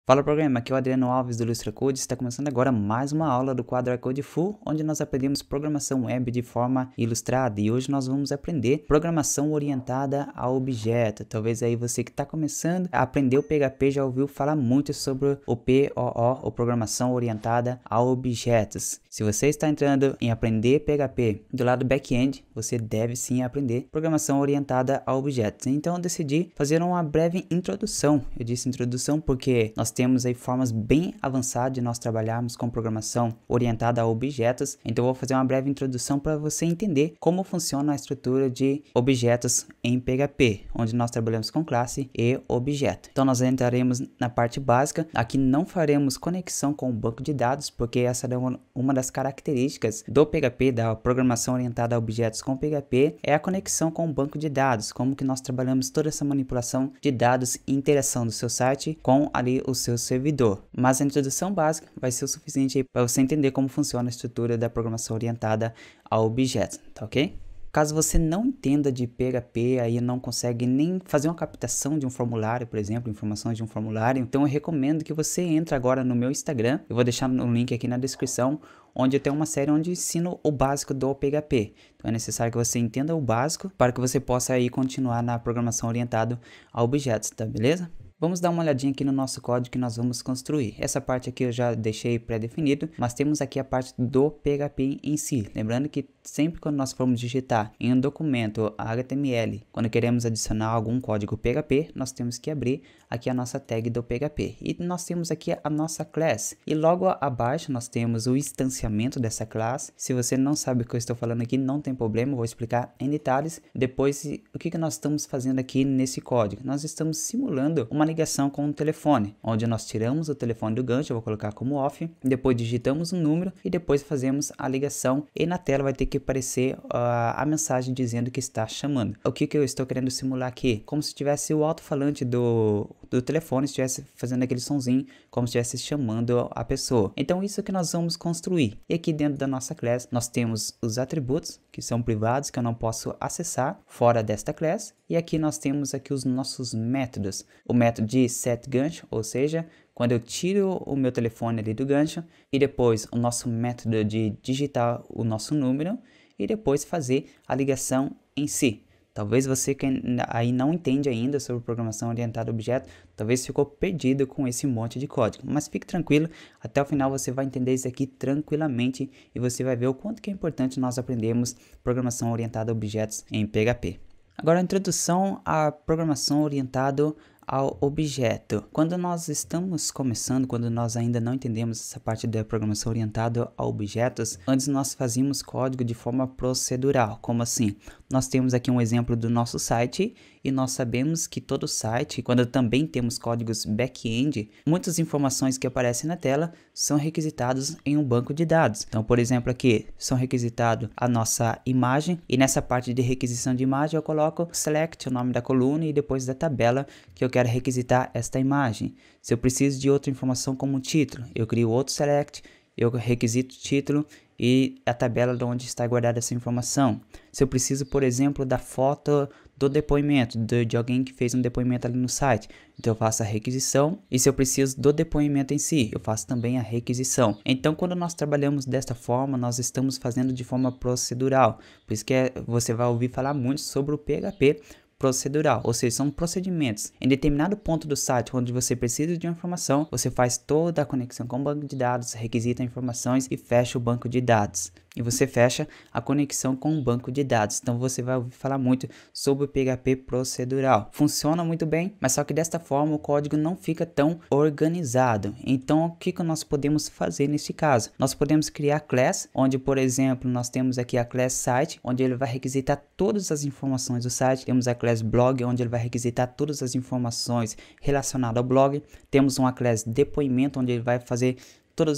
Fala programa, aqui é o Adriano Alves do Ilustra Code. Está começando agora mais uma aula do quadro Code Full, onde nós aprendemos programação web de forma ilustrada. E hoje nós vamos aprender programação orientada a objeto. Talvez aí você que está começando a aprender o PHP já ouviu falar muito sobre o POO, ou programação orientada a objetos. Se você está entrando em aprender PHP do lado back-end, você deve sim aprender programação orientada a objetos. Então eu decidi fazer uma breve introdução. Eu disse introdução porque nós temos aí formas bem avançadas de nós trabalharmos com programação orientada a objetos. Então eu vou fazer uma breve introdução para você entender como funciona a estrutura de objetos em PHP, onde nós trabalhamos com classe e objeto. Então nós entraremos na parte básica. Aqui não faremos conexão com o banco de dados, porque essa é uma das características do PHP, da programação orientada a objetos com PHP, é a conexão com o banco de dados, como que nós trabalhamos toda essa manipulação de dados e interação do seu site com ali o seu servidor. Mas a introdução básica vai ser o suficiente para você entender como funciona a estrutura da programação orientada a objetos, tá ok? Caso você não entenda de PHP, aí não consegue nem fazer uma captação de um formulário, por exemplo, informações de um formulário, então eu recomendo que você entre agora no meu Instagram. Eu vou deixar um link aqui na descrição, onde eu tenho uma série onde ensino o básico do PHP. Então é necessário que você entenda o básico para que você possa aí continuar na programação orientada a objetos, tá beleza? Vamos dar uma olhadinha aqui no nosso código que nós vamos construir. Essa parte aqui eu já deixei pré-definido, mas temos aqui a parte do PHP em si. Lembrando que sempre quando nós formos digitar em um documento HTML, quando queremos adicionar algum código PHP, nós temos que abrir aqui a nossa tag do PHP. E nós temos aqui a nossa class. E logo abaixo nós temos o instanciamento dessa classe. Se você não sabe o que eu estou falando aqui, não tem problema, eu vou explicar em detalhes. Depois, o que nós estamos fazendo aqui nesse código? Nós estamos simulando uma ligação com o telefone, onde nós tiramos o telefone do gancho, eu vou colocar como off, depois digitamos um número e depois fazemos a ligação, e na tela vai ter que aparecer a mensagem dizendo que está chamando. O que eu estou querendo simular aqui? Como se tivesse o alto-falante do telefone, estivesse fazendo aquele sonzinho, como se estivesse chamando a pessoa. Então isso que nós vamos construir. E aqui dentro da nossa class, nós temos os atributos, que são privados, que eu não posso acessar fora desta class. E aqui nós temos aqui os nossos métodos. O método de setGancho, ou seja, quando eu tiro o meu telefone ali do gancho, e depois o nosso método de digitar o nosso número, e depois fazer a ligação em si. Talvez você que aí não entende ainda sobre programação orientada a objeto, talvez ficou perdido com esse monte de código. Mas fique tranquilo, até o final você vai entender isso aqui tranquilamente e você vai ver o quanto que é importante nós aprendermos programação orientada a objetos em PHP. Agora a introdução à programação orientada ao objeto. Quando nós estamos começando, quando nós ainda não entendemos essa parte da programação orientada a objetos, antes nós fazíamos código de forma procedural. Como assim? Nós temos aqui um exemplo do nosso site e nós sabemos que todo site, quando também temos códigos back-end, muitas informações que aparecem na tela são requisitadas em um banco de dados. Então, por exemplo, aqui são requisitados a nossa imagem, e nessa parte de requisição de imagem eu coloco select, o nome da coluna, e depois da tabela que eu quero requisitar esta imagem. Se eu preciso de outra informação como título, eu crio outro select, eu requisito o título e a tabela de onde está guardada essa informação. Se eu preciso, por exemplo, da foto do depoimento, de alguém que fez um depoimento ali no site, então eu faço a requisição. E se eu preciso do depoimento em si, eu faço também a requisição. Então quando nós trabalhamos desta forma, nós estamos fazendo de forma procedural. Por isso que você vai ouvir falar muito sobre o PHP procedural, ou seja, são procedimentos. Em determinado ponto do site onde você precisa de uma informação, você faz toda a conexão com o banco de dados, requisita informações e fecha o banco de dados. E você fecha a conexão com o banco de dados. Então você vai ouvir falar muito sobre o PHP procedural. Funciona muito bem, mas só que desta forma o código não fica tão organizado. Então o que nós podemos fazer nesse caso? Nós podemos criar class, onde por exemplo nós temos aqui a class site, onde ele vai requisitar todas as informações do site. Temos a class blog, onde ele vai requisitar todas as informações relacionadas ao blog. Temos uma class depoimento, onde ele vai fazer toda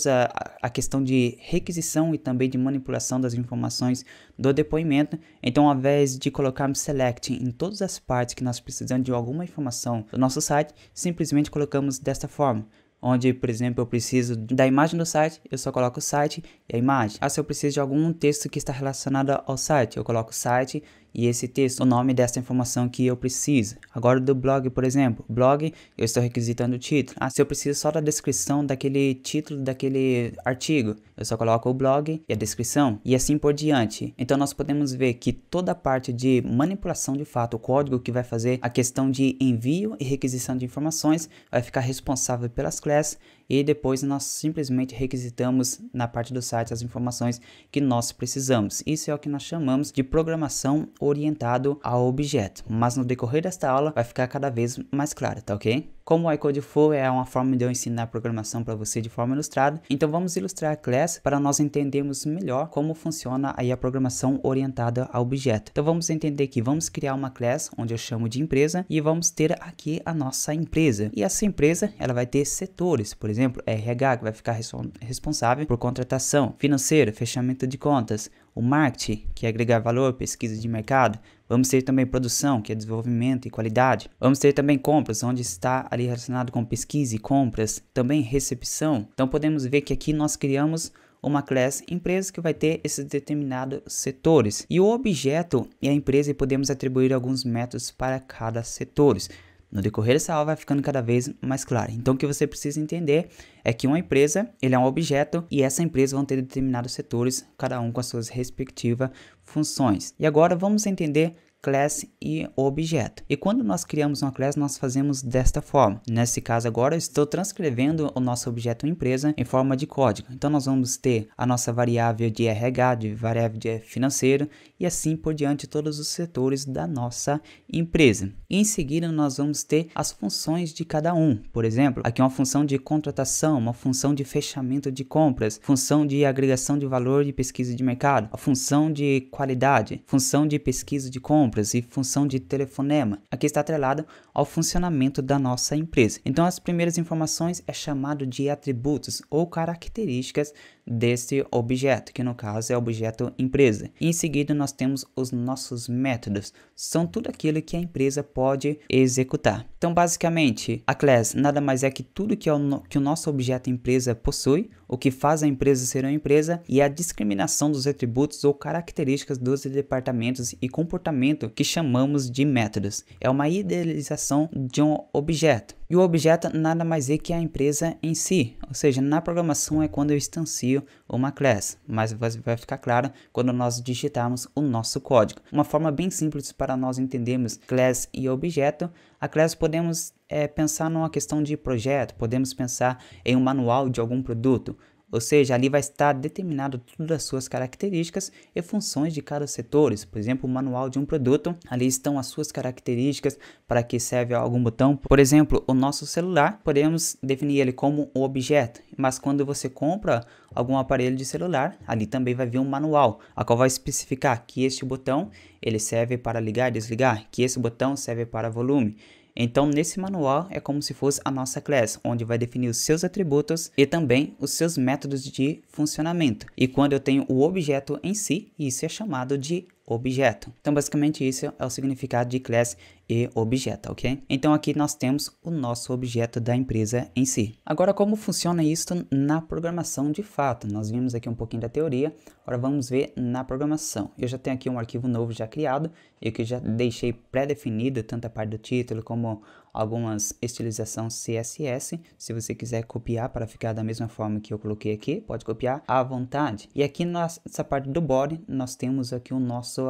a questão de requisição e também de manipulação das informações do depoimento. Então, ao invés de colocarmos select em todas as partes que nós precisamos de alguma informação do nosso site, simplesmente colocamos desta forma. Onde, por exemplo, eu preciso da imagem do site, eu só coloco o site e a imagem. Se eu preciso de algum texto que está relacionado ao site, eu coloco o site e esse texto, o nome dessa informação que eu preciso. Agora do blog, por exemplo, blog, eu estou requisitando o título. Se eu preciso só da descrição daquele título daquele artigo, eu só coloco o blog e a descrição e assim por diante. Então nós podemos ver que toda a parte de manipulação de fato, o código que vai fazer a questão de envio e requisição de informações vai ficar responsável pelas classes e depois nós simplesmente requisitamos na parte do site as informações que nós precisamos. Isso é o que nós chamamos de programação orientado ao objeto, mas no decorrer desta aula vai ficar cada vez mais claro, tá ok? Como o iCodeFull é uma forma de eu ensinar programação para você de forma ilustrada, então vamos ilustrar a class para nós entendermos melhor como funciona aí a programação orientada a objeto. Então vamos entender que vamos criar uma class onde eu chamo de empresa e vamos ter aqui a nossa empresa. E essa empresa ela vai ter setores, por exemplo, RH que vai ficar responsável por contratação, financeiro, fechamento de contas, o marketing, que é agregar valor, pesquisa de mercado. Vamos ter também produção, que é desenvolvimento e qualidade. Vamos ter também compras, onde está ali relacionado com pesquisa e compras. Também recepção. Então podemos ver que aqui nós criamos uma class empresa que vai ter esses determinados setores. E o objeto é a empresa e podemos atribuir alguns métodos para cada setores. No decorrer dessa aula vai ficando cada vez mais claro. Então o que você precisa entender é que uma empresa, ele é um objeto e essa empresa vão ter determinados setores, cada um com as suas respectivas funções. E agora vamos entender class e objeto. E quando nós criamos uma class, nós fazemos desta forma. Nesse caso agora, eu estou transcrevendo o nosso objeto empresa em forma de código. Então nós vamos ter a nossa variável de RH, de variável de financeiro e assim por diante todos os setores da nossa empresa. E em seguida nós vamos ter as funções de cada um. Por exemplo, aqui uma função de contratação, uma função de fechamento de compras, função de agregação de valor e pesquisa de mercado, a função de qualidade, função de pesquisa de compras e função de telefonema. Aqui está atrelado ao funcionamento da nossa empresa. Então as primeiras informações é chamado de atributos ou características desse objeto, que no caso é o objeto empresa. E em seguida nós temos os nossos métodos, são tudo aquilo que a empresa pode executar. Então basicamente a class nada mais é que tudo que o nosso objeto empresa possui, o que faz a empresa ser uma empresa e a discriminação dos atributos ou características dos departamentos e comportamento que chamamos de métodos. É uma idealização de um objeto. E o objeto nada mais é que a empresa em si, ou seja, na programação é quando eu instancio uma class, mas vai ficar claro quando nós digitarmos o nosso código. Uma forma bem simples para nós entendermos class e objeto, a class podemos pensar numa questão de projeto, podemos pensar em um manual de algum produto. Ou seja, ali vai estar determinado todas as suas características e funções de cada setor. Por exemplo, o manual de um produto, ali estão as suas características, para que serve algum botão. Por exemplo, o nosso celular, podemos definir ele como um objeto, mas quando você compra algum aparelho de celular, ali também vai vir um manual, a qual vai especificar que este botão ele serve para ligar e desligar, que esse botão serve para volume. Então, nesse manual é como se fosse a nossa class, onde vai definir os seus atributos e também os seus métodos de funcionamento. E quando eu tenho o objeto em si, isso é chamado de objeto. Então, basicamente, isso é o significado de class e objeto, ok? Então, aqui nós temos o nosso objeto da empresa em si. Agora, como funciona isso na programação de fato? Nós vimos aqui um pouquinho da teoria, agora vamos ver na programação. Eu já tenho aqui um arquivo novo já criado, e que já deixei pré-definido, tanto a parte do título como algumas estilizações CSS. Se você quiser copiar para ficar da mesma forma que eu coloquei aqui, pode copiar à vontade. E aqui nessa parte do body, nós temos aqui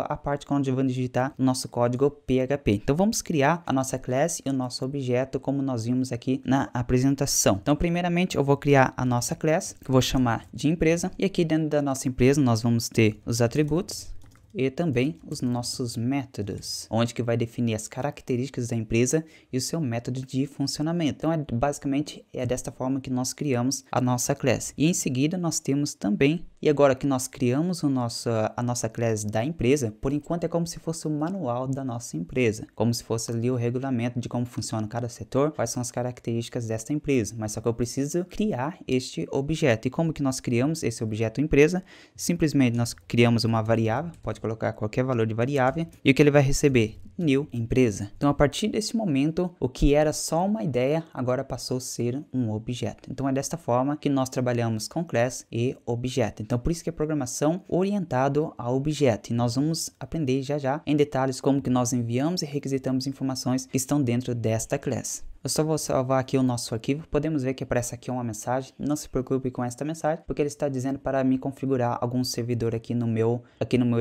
a parte onde vamos digitar o nosso código PHP. Então vamos criar a nossa class e o nosso objeto, como nós vimos aqui na apresentação. Então primeiramente eu vou criar a nossa class, que eu vou chamar de empresa. E aqui dentro da nossa empresa nós vamos ter os atributos e também os nossos métodos, onde que vai definir as características da empresa e o seu método de funcionamento. Então, basicamente, é desta forma que nós criamos a nossa class. E em seguida, nós temos também, e agora que nós criamos a nossa class da empresa, por enquanto é como se fosse o manual da nossa empresa, como se fosse ali o regulamento de como funciona cada setor, quais são as características desta empresa, mas só que eu preciso criar este objeto. E como que nós criamos esse objeto empresa? Simplesmente nós criamos uma variável, pode colocar qualquer valor de variável, e o que ele vai receber new empresa. Então a partir desse momento, o que era só uma ideia agora passou a ser um objeto. Então é desta forma que nós trabalhamos com class e objeto. Então por isso que é programação orientado a objeto. E nós vamos aprender já em detalhes como que nós enviamos e requisitamos informações que estão dentro desta class. Eu só vou salvar aqui o nosso arquivo. Podemos ver que aparece aqui uma mensagem. Não se preocupe com esta mensagem, porque ele está dizendo para me configurar algum servidor aqui no meu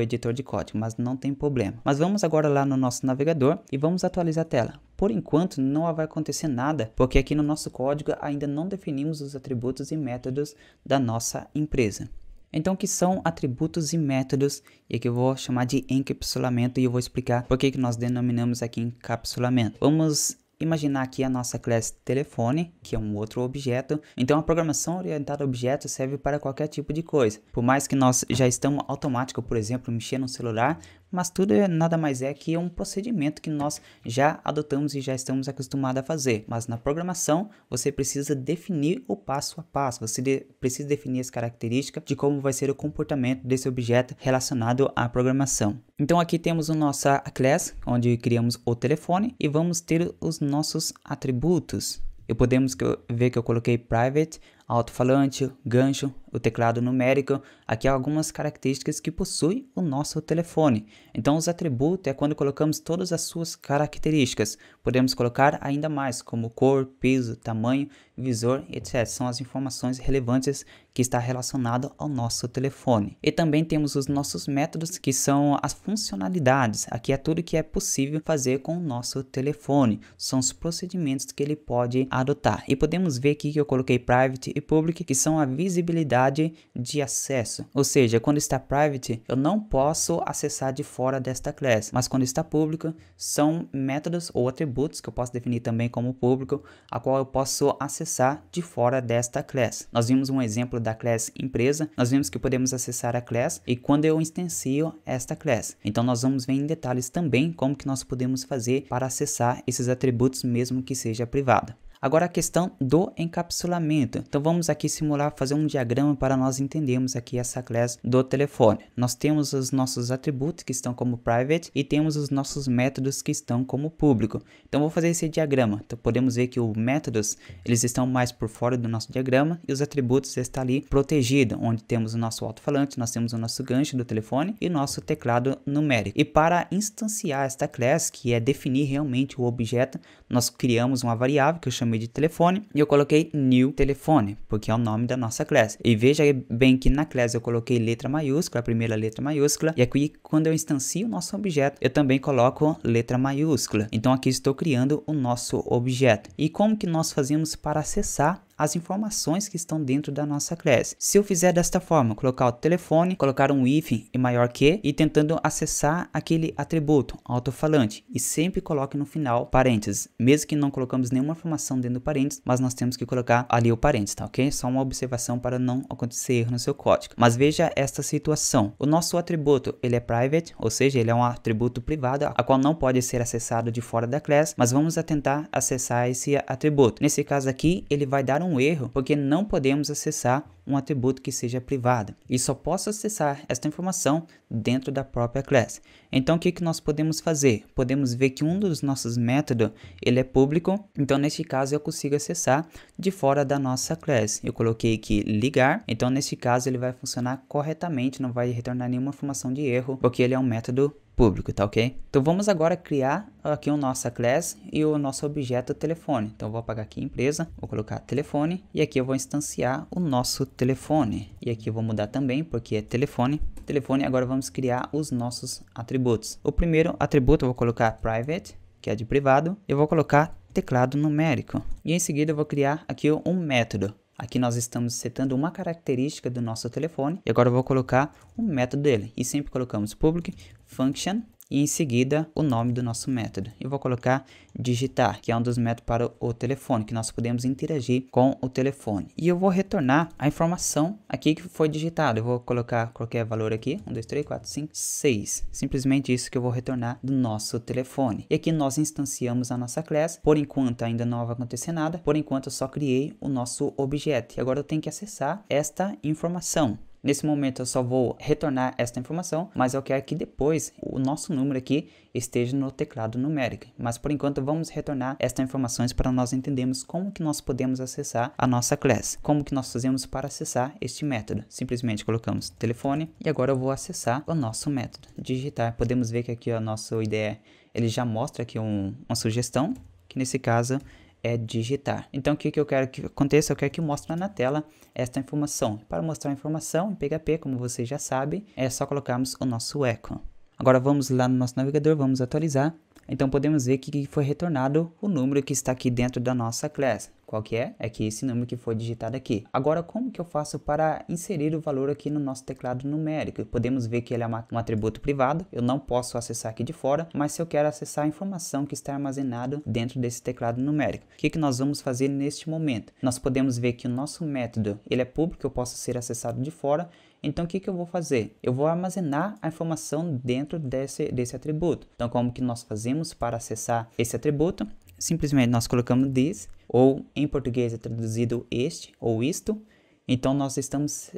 editor de código, mas não tem problema. Mas vamos agora lá no nosso navegador e vamos atualizar a tela. Por enquanto não vai acontecer nada, porque aqui no nosso código ainda não definimos os atributos e métodos da nossa empresa. Então, o que são atributos e métodos? E aqui eu vou chamar de encapsulamento e eu vou explicar por que nós denominamos aqui encapsulamento. Vamos imaginar aqui a nossa classe telefone, que é um outro objeto. Então a programação orientada a objetos serve para qualquer tipo de coisa. Por mais que nós já estamos automático, por exemplo, mexer no celular, mas tudo nada mais é que um procedimento que nós já adotamos e já estamos acostumados a fazer. Mas na programação, você precisa definir o passo a passo, você precisa definir as características de como vai ser o comportamento desse objeto relacionado à programação. Então aqui temos a nossa class, onde criamos o telefone e vamos ter os nossos atributos. Podemos ver que eu coloquei private, alto-falante, gancho, o teclado numérico. Aqui há algumas características que possui o nosso telefone. Então os atributos é quando colocamos todas as suas características. Podemos colocar ainda mais, como cor, peso, tamanho, visor, etc. São as informações relevantes que está relacionado ao nosso telefone. E também temos os nossos métodos, que são as funcionalidades. Aqui é tudo que é possível fazer com o nosso telefone. São os procedimentos que ele pode adotar. E podemos ver aqui que eu coloquei private e public, que são a visibilidade de acesso. Ou seja, quando está private, eu não posso acessar de fora desta classe. Mas quando está público, são métodos ou atributos que eu posso definir também como público, a qual eu posso acessar de fora desta classe. Nós vimos um exemplo da classe empresa. Nós vimos que podemos acessar a classe e quando eu instancio esta classe. Então nós vamos ver em detalhes também como que nós podemos fazer para acessar esses atributos mesmo que seja privado. Agora a questão do encapsulamento. Então vamos aqui simular, fazer um diagrama para nós entendermos aqui essa classe do telefone. Nós temos os nossos atributos que estão como private e temos os nossos métodos que estão como público. Então vou fazer esse diagrama. Então podemos ver que os métodos, eles estão mais por fora do nosso diagrama e os atributos estão ali protegidos, onde temos o nosso alto-falante, nós temos o nosso gancho do telefone e o nosso teclado numérico. E para instanciar esta classe, que é definir realmente o objeto, nós criamos uma variável que eu chamei de telefone e eu coloquei new telefone, porque é o nome da nossa classe. E veja bem que na classe eu coloquei letra maiúscula, a primeira letra maiúscula, e aqui quando eu instancio o nosso objeto, eu também coloco letra maiúscula. Então aqui estou criando o nosso objeto. E como que nós fazemos para acessar as informações que estão dentro da nossa classe? Se eu fizer desta forma, colocar o telefone, colocar um hífen e maior que e tentando acessar aquele atributo, alto-falante, e sempre coloque no final parênteses, mesmo que não colocamos nenhuma informação dentro do parênteses, mas nós temos que colocar ali o parênteses, tá ok? Só uma observação para não acontecer erro no seu código. Mas veja esta situação. O nosso atributo, ele é private, ou seja, ele é um atributo privado, a qual não pode ser acessado de fora da classe, mas vamos tentar acessar esse atributo. Nesse caso aqui, ele vai dar um erro, porque não podemos acessar um atributo que seja privado. E só posso acessar esta informação dentro da própria classe. Então o que nós podemos fazer? Podemos ver que um dos nossos métodos, ele é público. Então neste caso eu consigo acessar de fora da nossa classe. Eu coloquei aqui ligar. Então neste caso ele vai funcionar corretamente, não vai retornar nenhuma informação de erro, porque ele é um método público, tá ok? Então vamos agora criar aqui a nossa classe e o nosso objeto telefone. Então eu vou apagar aqui empresa, vou colocar telefone e aqui eu vou instanciar o nosso telefone. E aqui eu vou mudar também porque é telefone. Telefone, agora vamos criar os nossos atributos. O primeiro atributo eu vou colocar private, que é de privado. Eu vou colocar teclado numérico. E em seguida eu vou criar aqui um método. Aqui nós estamos setando uma característica do nosso telefone e agora eu vou colocar o método dele. E sempre colocamos public function e em seguida o nome do nosso método. Eu vou colocar digitar, que é um dos métodos para o telefone, que nós podemos interagir com o telefone. E eu vou retornar a informação aqui que foi digitada. Eu vou colocar qualquer valor aqui, 1, 2, 3, 4, 5, 6. Simplesmente isso que eu vou retornar do nosso telefone. E aqui nós instanciamos a nossa classe. Por enquanto ainda não vai acontecer nada. Por enquanto eu só criei o nosso objeto. E agora eu tenho que acessar esta informação. Nesse momento eu só vou retornar esta informação, mas eu quero que depois o nosso número aqui esteja no teclado numérico. Mas por enquanto vamos retornar estas informações para nós entendermos como que nós podemos acessar a nossa classe. Como que nós fazemos para acessar este método. Simplesmente colocamos telefone e agora eu vou acessar o nosso método. Digitar, podemos ver que aqui a nossa IDE, ele já mostra aqui uma sugestão, que nesse caso é digitar. Então o que eu quero que aconteça? Eu quero que mostre na tela esta informação. Para mostrar a informação em PHP, como você já sabe, é só colocarmos o nosso echo. Agora vamos lá no nosso navegador, vamos atualizar. Então podemos ver que foi retornado o número que está aqui dentro da nossa classe. Qual que é? É que esse número que foi digitado aqui. Agora, como que eu faço para inserir o valor aqui no nosso teclado numérico? Podemos ver que ele é um atributo privado. Eu não posso acessar aqui de fora, mas se eu quero acessar a informação que está armazenada dentro desse teclado numérico, o que nós vamos fazer neste momento? Nós podemos ver que o nosso método ele é público, eu posso ser acessado de fora. Então, o que eu vou fazer? Eu vou armazenar a informação dentro desse atributo. Então, como que nós fazemos para acessar esse atributo? Simplesmente nós colocamos this, ou em português é traduzido este ou isto. Então nós estamos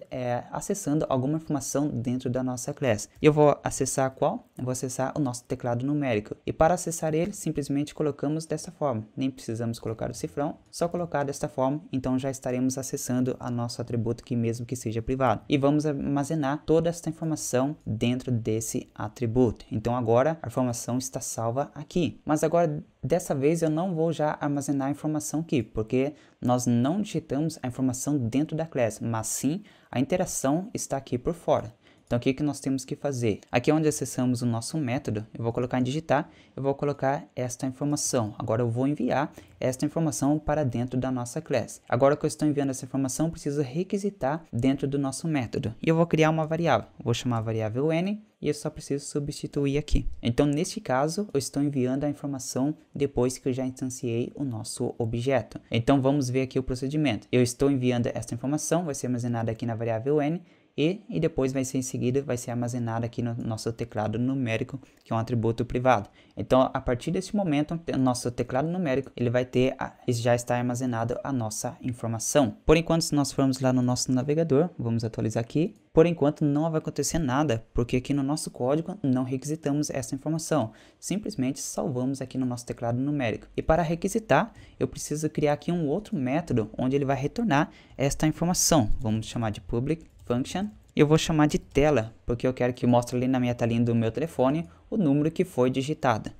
acessando alguma informação dentro da nossa classe. E eu vou acessar qual? Eu vou acessar o nosso teclado numérico. E para acessar ele, simplesmente colocamos dessa forma. Nem precisamos colocar o cifrão, só colocar desta forma. Então já estaremos acessando a nosso atributo aqui mesmo que seja privado. E vamos armazenar toda esta informação dentro desse atributo. Então agora a informação está salva aqui. Mas agora dessa vez eu não vou já armazenar a informação aqui, porque nós não digitamos a informação dentro da classe, mas sim a interação está aqui por fora. Então o que nós temos que fazer? Aqui onde acessamos o nosso método, eu vou colocar em digitar, eu vou colocar esta informação. Agora eu vou enviar esta informação para dentro da nossa classe. Agora que eu estou enviando essa informação, eu preciso requisitar dentro do nosso método. E eu vou criar uma variável. Vou chamar a variável n e eu só preciso substituir aqui. Então neste caso, eu estou enviando a informação depois que eu já instanciei o nosso objeto. Então vamos ver aqui o procedimento. Eu estou enviando esta informação, vai ser armazenada aqui na variável n. E depois vai ser em seguida, vai ser armazenado aqui no nosso teclado numérico, que é um atributo privado. Então, a partir desse momento, o nosso teclado numérico, ele vai ter, já está armazenado a nossa informação. Por enquanto, se nós formos lá no nosso navegador, vamos atualizar aqui. Por enquanto, não vai acontecer nada, porque aqui no nosso código não requisitamos essa informação. Simplesmente salvamos aqui no nosso teclado numérico. E para requisitar, eu preciso criar aqui um outro método, onde ele vai retornar esta informação. Vamos chamar de public function. Eu vou chamar de tela, porque eu quero que mostre ali na minha telinha do meu telefone o número que foi digitado.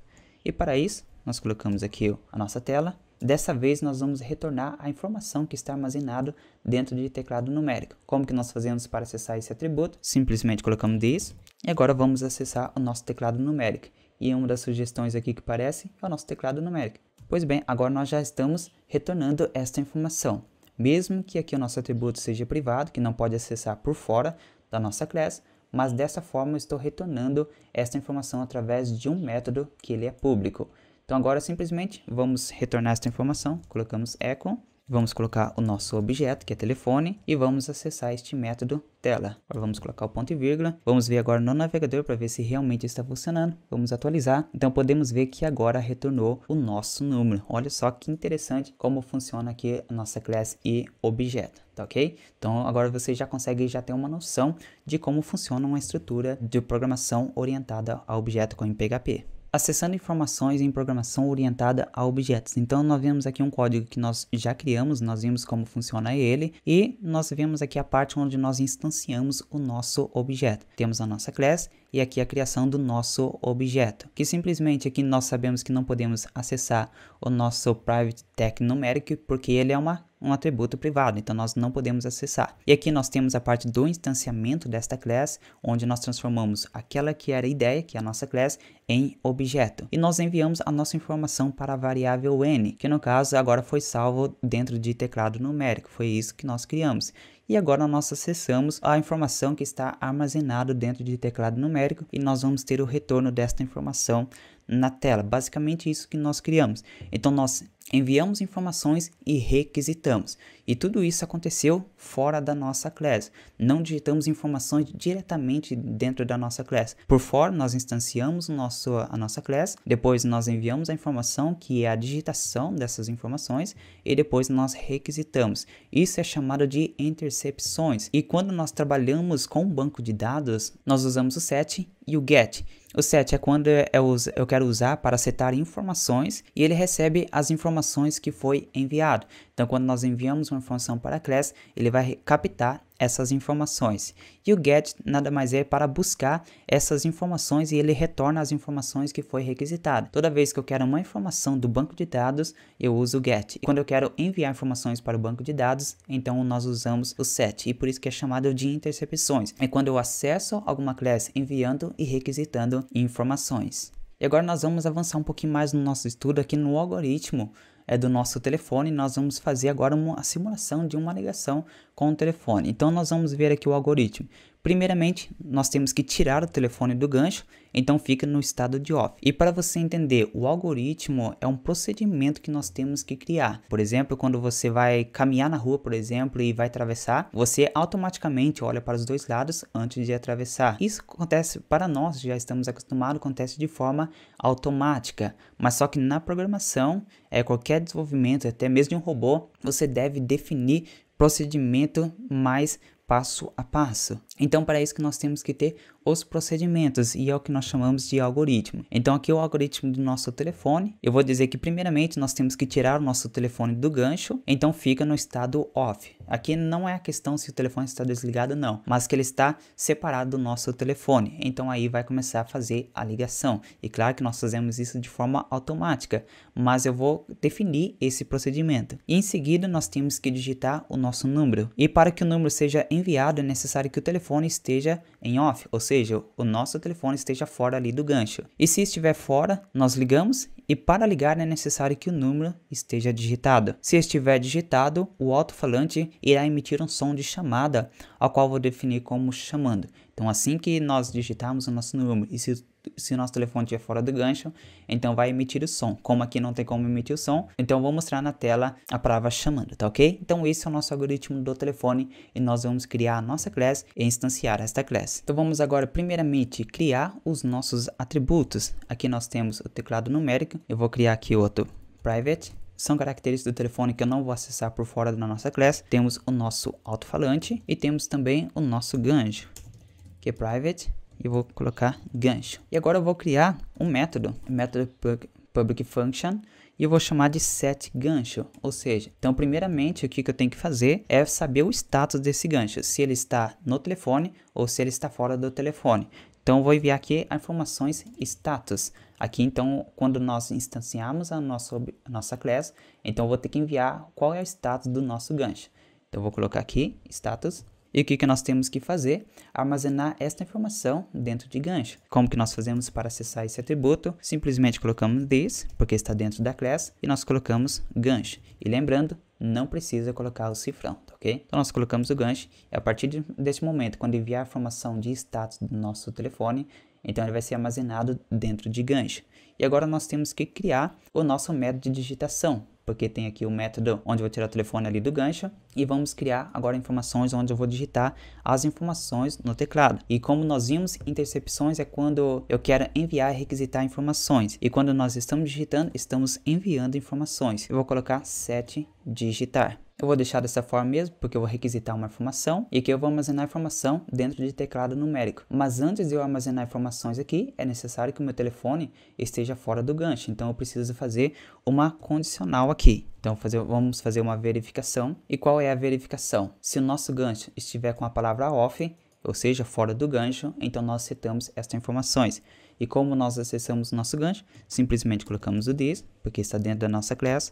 E para isso, nós colocamos aqui a nossa tela. Dessa vez, nós vamos retornar a informação que está armazenado dentro de teclado numérico. Como que nós fazemos para acessar esse atributo? Simplesmente colocamos this. E agora vamos acessar o nosso teclado numérico. E uma das sugestões aqui que aparece é o nosso teclado numérico. Pois bem, agora nós já estamos retornando esta informação. Mesmo que aqui o nosso atributo seja privado, que não pode acessar por fora da nossa classe, mas dessa forma eu estou retornando esta informação através de um método que ele é público. Então agora simplesmente vamos retornar esta informação, colocamos echo, vamos colocar o nosso objeto, que é telefone, e vamos acessar este método tela. Agora vamos colocar o ponto e vírgula, vamos ver agora no navegador para ver se realmente está funcionando, vamos atualizar. Então podemos ver que agora retornou o nosso número. Olha só que interessante como funciona aqui a nossa classe e objeto, tá ok? Então agora você já consegue ter uma noção de como funciona uma estrutura de programação orientada a objeto com PHP. Acessando informações em programação orientada a objetos. Então nós vemos aqui um código que nós já criamos, nós vimos como funciona ele e nós vemos aqui a parte onde nós instanciamos o nosso objeto. Temos a nossa classe e aqui a criação do nosso objeto, que simplesmente aqui nós sabemos que não podemos acessar o nosso private text numeric porque ele é um atributo privado, então nós não podemos acessar. E aqui nós temos a parte do instanciamento desta classe, onde nós transformamos aquela que era a ideia, que é a nossa classe, em objeto. E nós enviamos a nossa informação para a variável n, que no caso agora foi salvo dentro de teclado numérico, foi isso que nós criamos. E agora nós acessamos a informação que está armazenada dentro de teclado numérico e nós vamos ter o retorno desta informação na tela. Basicamente isso que nós criamos. Então nós enviamos informações e requisitamos. E tudo isso aconteceu fora da nossa classe. Não digitamos informações diretamente dentro da nossa classe. Por fora, nós instanciamos a nossa classe, depois nós enviamos a informação, que é a digitação dessas informações, e depois nós requisitamos. Isso é chamado de intercepções. E quando nós trabalhamos com um banco de dados, nós usamos o set e o get. O set é quando eu quero usar para setar informações e ele recebe as informações que foi enviado. Então, quando nós enviamos uma informação para a classe, ele vai captar essas informações. E o get nada mais é para buscar essas informações e ele retorna as informações que foi requisitada. Toda vez que eu quero uma informação do banco de dados, eu uso o get. E quando eu quero enviar informações para o banco de dados, então nós usamos o set. E por isso que é chamado de intercepções. É quando eu acesso alguma classe enviando e requisitando informações. E agora nós vamos avançar um pouquinho mais no nosso estudo aqui no algoritmo do nosso telefone. Nós vamos fazer agora uma simulação de uma ligação com o telefone. Então nós vamos ver aqui o algoritmo. Primeiramente, nós temos que tirar o telefone do gancho, então fica no estado de off. E para você entender, o algoritmo é um procedimento que nós temos que criar. Por exemplo, quando você vai caminhar na rua, por exemplo, e vai atravessar, você automaticamente olha para os dois lados antes de atravessar. Isso acontece para nós, já estamos acostumados, acontece de forma automática. Mas só que na programação, qualquer desenvolvimento, até mesmo de um robô, você deve definir procedimento mais passo a passo. Então, para isso que nós temos que ter os procedimentos, e é o que nós chamamos de algoritmo. Então, aqui é o algoritmo do nosso telefone. Eu vou dizer que, primeiramente, nós temos que tirar o nosso telefone do gancho, então fica no estado off. Aqui não é a questão se o telefone está desligado, não, mas que ele está separado do nosso telefone. Então, aí vai começar a fazer a ligação. E claro que nós fazemos isso de forma automática, mas eu vou definir esse procedimento. E em seguida, nós temos que digitar o nosso número. E para que o número seja enviado, é necessário que o telefone esteja em off, ou seja, o nosso telefone esteja fora ali do gancho. E se estiver fora, nós ligamos, e para ligar é necessário que o número esteja digitado. Se estiver digitado, o alto-falante irá emitir um som de chamada, ao qual vou definir como chamando. Então, assim que nós digitarmos o nosso número, e se o nosso telefone estiver fora do gancho, então vai emitir o som. Como aqui não tem como emitir o som, então vou mostrar na tela a palavra chamando, tá ok? Então esse é o nosso algoritmo do telefone e nós vamos criar a nossa classe e instanciar esta classe. Então vamos agora primeiramente criar os nossos atributos. Aqui nós temos o teclado numérico, eu vou criar aqui outro private. São características do telefone que eu não vou acessar por fora da nossa classe. Temos o nosso alto-falante e temos também o nosso gancho, que é private. E eu vou colocar gancho. E agora eu vou criar um método public function, e eu vou chamar de setGancho. Ou seja, então primeiramente o que eu tenho que fazer é saber o status desse gancho, se ele está no telefone ou se ele está fora do telefone. Então eu vou enviar aqui as informações status. Aqui então, quando nós instanciamos a nossa classe, então eu vou ter que enviar qual é o status do nosso gancho. Então eu vou colocar aqui status. E o que nós temos que fazer? Armazenar esta informação dentro de gancho. Como que nós fazemos para acessar esse atributo? Simplesmente colocamos this, porque está dentro da classe, e nós colocamos gancho. E lembrando, não precisa colocar o cifrão, tá ok? Então nós colocamos o gancho, e a partir deste momento, quando enviar a informação de status do nosso telefone, então ele vai ser armazenado dentro de gancho. E agora nós temos que criar o nosso método de digitação, porque tem aqui o método onde eu vou tirar o telefone ali do gancho, e vamos criar agora informações onde eu vou digitar as informações no teclado. E como nós vimos, intercepções é quando eu quero enviar e requisitar informações, e quando nós estamos digitando, estamos enviando informações. Eu vou colocar set digitar. Eu vou deixar dessa forma mesmo, porque eu vou requisitar uma informação e aqui eu vou armazenar a informação dentro de teclado numérico. Mas antes de eu armazenar informações aqui, é necessário que o meu telefone esteja fora do gancho. Então eu preciso fazer uma condicional aqui. Então vamos fazer uma verificação. E qual é a verificação? Se o nosso gancho estiver com a palavra off, ou seja, fora do gancho, então nós setamos estas informações. E como nós acessamos o nosso gancho, simplesmente colocamos o this, porque está dentro da nossa classe.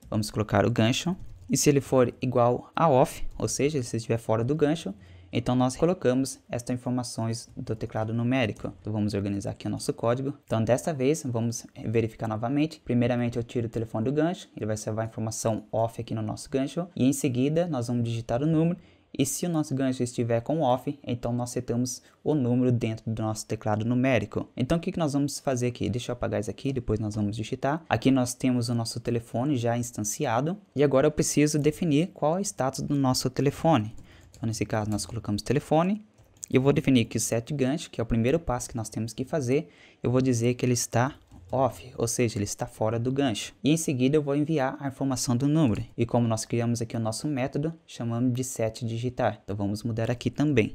Vamos colocar o gancho. E se ele for igual a off, ou seja, se estiver fora do gancho, então nós colocamos estas informações do teclado numérico. Então vamos organizar aqui o nosso código. Então desta vez, vamos verificar novamente. Primeiramente eu tiro o telefone do gancho, ele vai salvar a informação off aqui no nosso gancho. E em seguida nós vamos digitar o número E se o nosso gancho estiver com off, então nós setamos o número dentro do nosso teclado numérico. Então o que nós vamos fazer aqui? Deixa eu apagar isso aqui, depois nós vamos digitar. Aqui nós temos o nosso telefone já instanciado. E agora eu preciso definir qual é o status do nosso telefone. Então nesse caso nós colocamos telefone. E eu vou definir que o set gancho, que é o primeiro passo que nós temos que fazer, eu vou dizer que ele está off, ou seja, ele está fora do gancho. E em seguida eu vou enviar a informação do número. E como nós criamos aqui o nosso método, chamamos de set digitar. Então vamos mudar aqui também.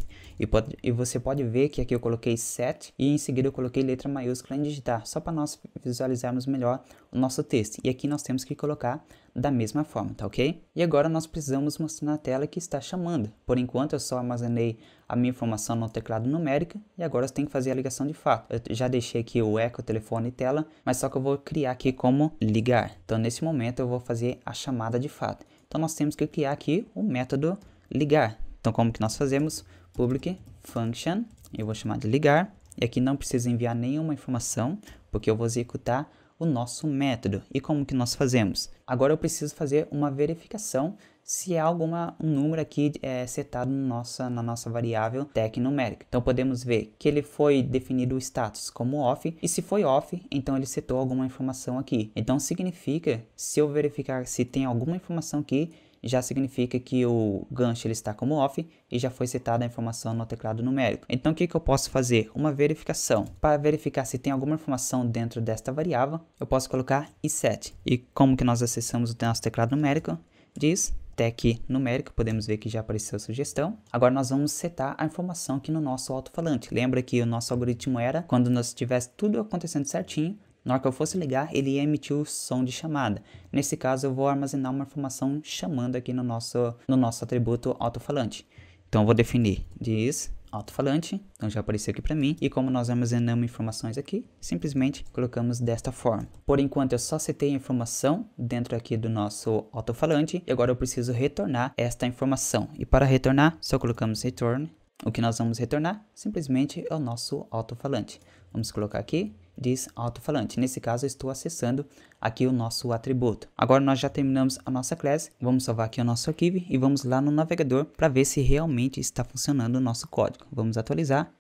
E você pode ver que aqui eu coloquei set e em seguida eu coloquei letra maiúscula em digitar, só para nós visualizarmos melhor o nosso texto. E aqui nós temos que colocar da mesma forma, tá ok? E agora nós precisamos mostrar na tela que está chamando. Por enquanto eu só armazenei a minha informação no teclado numérico e agora você tem que fazer a ligação de fato. Eu já deixei aqui o eco, telefone e tela, mas só que eu vou criar aqui como ligar. Então nesse momento eu vou fazer a chamada de fato. Então nós temos que criar aqui o método ligar. Então como que nós fazemos? Public function, eu vou chamar de ligar. E aqui não precisa enviar nenhuma informação, porque eu vou executar o nosso método. E como que nós fazemos? Agora eu preciso fazer uma verificação se há um número aqui setado na nossa variável tec numérica. Então podemos ver que ele foi definido o status como off, e se foi off, então ele setou alguma informação aqui. Então significa, se eu verificar se tem alguma informação aqui, já significa que o gancho ele está como off e já foi setada a informação no teclado numérico. Então o que eu posso fazer? Uma verificação. Para verificar se tem alguma informação dentro desta variável, eu posso colocar iset. E como que nós acessamos o nosso teclado numérico? Diz tec numérico, podemos ver que já apareceu a sugestão. Agora nós vamos setar a informação aqui no nosso alto-falante. Lembra que o nosso algoritmo era, quando nós tivesse tudo acontecendo certinho, na hora que eu fosse ligar, ele ia emitir o som de chamada. Nesse caso, eu vou armazenar uma informação chamando aqui no nosso atributo alto-falante. Então, eu vou definir diz alto-falante. Então, já apareceu aqui para mim. E como nós armazenamos informações aqui, simplesmente colocamos desta forma. Por enquanto, eu só setei a informação dentro aqui do nosso alto-falante. E agora eu preciso retornar esta informação. E para retornar, só colocamos return. O que nós vamos retornar simplesmente é o nosso alto-falante. Vamos colocar aqui, diz alto-falante. Nesse caso, eu estou acessando aqui o nosso atributo. Agora nós já terminamos a nossa classe. Vamos salvar aqui o nosso arquivo e vamos lá no navegador para ver se realmente está funcionando o nosso código. Vamos atualizar.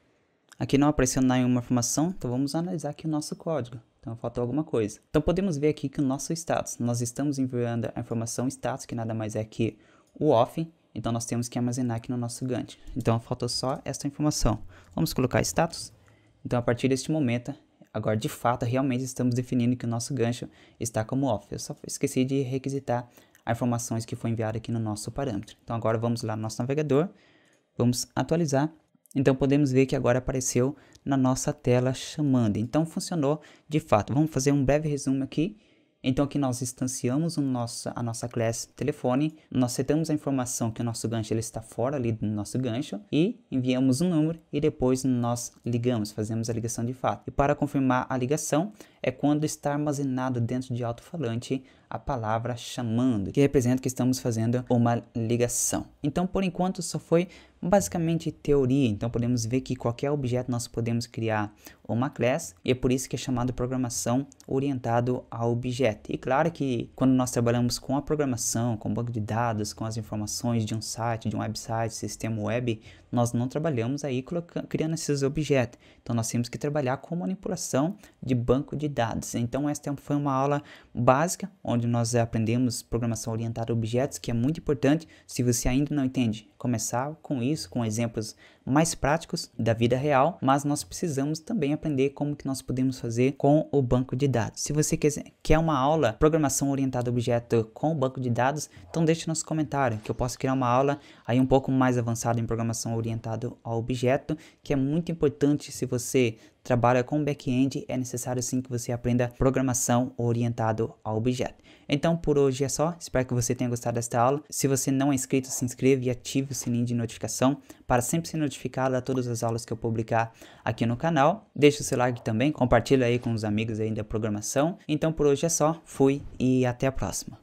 Aqui não apareceu nenhuma informação, então vamos analisar aqui o nosso código. Então faltou alguma coisa. Então podemos ver aqui que o nosso status, nós estamos enviando a informação status, que nada mais é que o off. Então nós temos que armazenar aqui no nosso gancho. Então faltou só esta informação. Vamos colocar status. Então a partir deste momento, agora de fato realmente estamos definindo que o nosso gancho está como off. Eu só esqueci de requisitar as informações que foi enviada aqui no nosso parâmetro. Então agora vamos lá no nosso navegador, vamos atualizar. Então podemos ver que agora apareceu na nossa tela chamando. Então funcionou de fato. Vamos fazer um breve resumo aqui. Então aqui nós instanciamos a nossa classe telefone, nós setamos a informação que o nosso gancho ele está fora ali do nosso gancho e enviamos um número e depois nós ligamos, fazemos a ligação de fato. E para confirmar a ligação é quando está armazenado dentro de alto-falante a palavra chamando, que representa que estamos fazendo uma ligação. Então por enquanto só foi basicamente teoria, então podemos ver que qualquer objeto nós podemos criar uma classe e é por isso que é chamado programação orientado a objeto. E claro que quando nós trabalhamos com a programação, com banco de dados, com as informações de um site, de um website, sistema web, nós não trabalhamos aí criando esses objetos. Então nós temos que trabalhar com manipulação de banco de dados. Então esta foi uma aula básica, onde nós aprendemos programação orientada a objetos, que é muito importante. Se você ainda não entende, começar com isso, com exemplos mais práticos da vida real, mas nós precisamos também aprender como que nós podemos fazer com o banco de dados. Se você quer uma aula programação orientada a objeto com o banco de dados, então deixe nos comentários que eu posso criar uma aula aí um pouco mais avançada em programação orientada a objeto, que é muito importante. Se você trabalha com back-end, é necessário sim que você aprenda programação orientado a objeto. Então por hoje é só, espero que você tenha gostado desta aula. Se você não é inscrito, se inscreva e ative o sininho de notificação para sempre ser notificado a todas as aulas que eu publicar aqui no canal. Deixe o seu like também, compartilha aí com os amigos aí da programação. Então por hoje é só, fui e até a próxima.